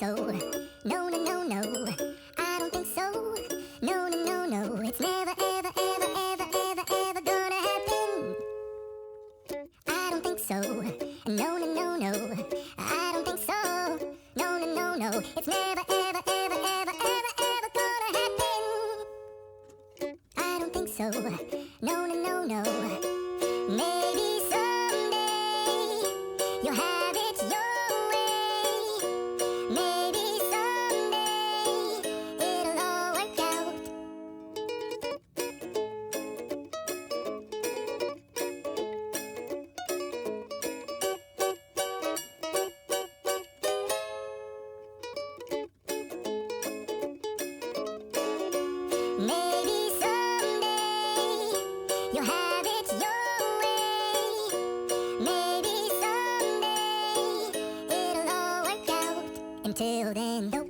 so. No, no, no, no. I don't think so. No, no, no, no. It's never, ever, ever, ever, ever, ever gonna happen. I don't think so. No, no, no, no. I don't think so. No, no, no, no. It's never, ever, ever, ever, ever, ever gonna happen. I don't think so. No, no, no, no. Maybe someday you'll have it your way. Maybe someday it'll all work out. Maybe someday you'll have it your way. Maybe someday it'll all work out. Until then, nope.